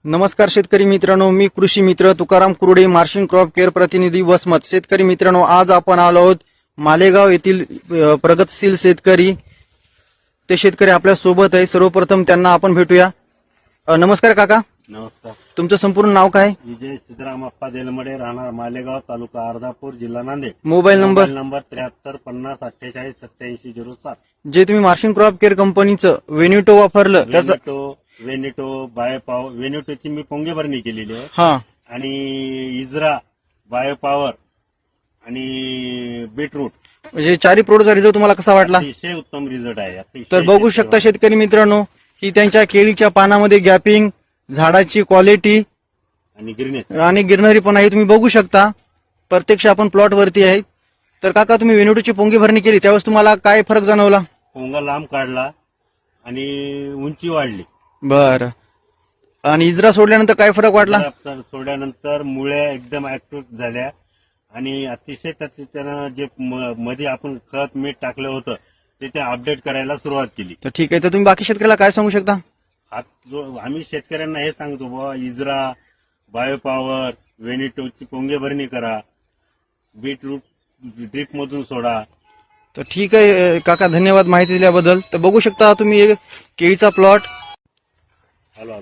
नमस्कार शेतकरी मित्रांनो, मी कृषी मित्र तुकाराम कुरुडे, मार्शिंग क्रॉप केअर प्रतिनिधी वसमत. शेतकरी मित्रांनो, आज आपण आलो आहोत मालेगाव येथील प्रगतशील शेतकरी. ते शेतकरी आपल्या सोबत आहे. सर्वप्रथम त्यांना आपण भेटूया. नमस्कार काका. नमस्कार. तुमचं संपूर्ण नाव काय? विजय सिद्धराम अप्पा देलमडे, राहणार मालेगाव, तालुका अर्धापूर, जिल्हा नांदेड. Mobile number 7350888707. जे तुम्ही मार्शिंग क्रॉप केअर कंपनीचं वेन्युटो वापरलं त्याचं वेनिटो बायोपॉवर, वेनिटोची मी पोंगे भरणी केलेली आहे हा आणि इजरा, बायोपॉवर आणि बीटरूट म्हणजे चारी प्रोडक्टचा रिझल्ट तुम्हाला कसा वाटला? अतिशय उत्तम रिझल्ट आहे. तर बघू शकता शेतकरी मित्रांनो की त्यांच्या केळीच्या पानामध्ये गॅपिंग, झाडाची क्वालिटी आणि ग्रीनेस आणि गिरणारी पण आहे. तुम्ही बघू शकता. प्रत्यक्ष आपण प्लॉट वरती आहे. तर काका, तुम्ही वेन्युटोची पोंगी भरणी केली त्यावेळेस तुम्हाला काय फरक जाणवला? पोंगा लांब काढला आणि उंची वाढली. बरं. आणि इजरा सोडल्यानंतर काय फरक वाटला? सोडल्यानंतर मुळ्या एकदम ऍक्टिव्ह झाल्या आणि अतिशय त्यानं जे मध्ये आपण खत मीठ टाकलं होतं ते अपडेट करायला सुरुवात केली. तर ठीक आहे. तर तुम्ही बाकी शेतकऱ्याला काय सांगू शकता? आम्ही शेतकऱ्यांना हे सांगतो बाबा, इजरा, बायोपॉवर, वेनिटोची पोंगे भरणी करा, बीटरूट ड्रीप मधून सोडा. तर ठीक आहे काका, धन्यवाद माहिती दिल्याबद्दल. तर बघू शकता तुम्ही केळीचा प्लॉट. हॅलो.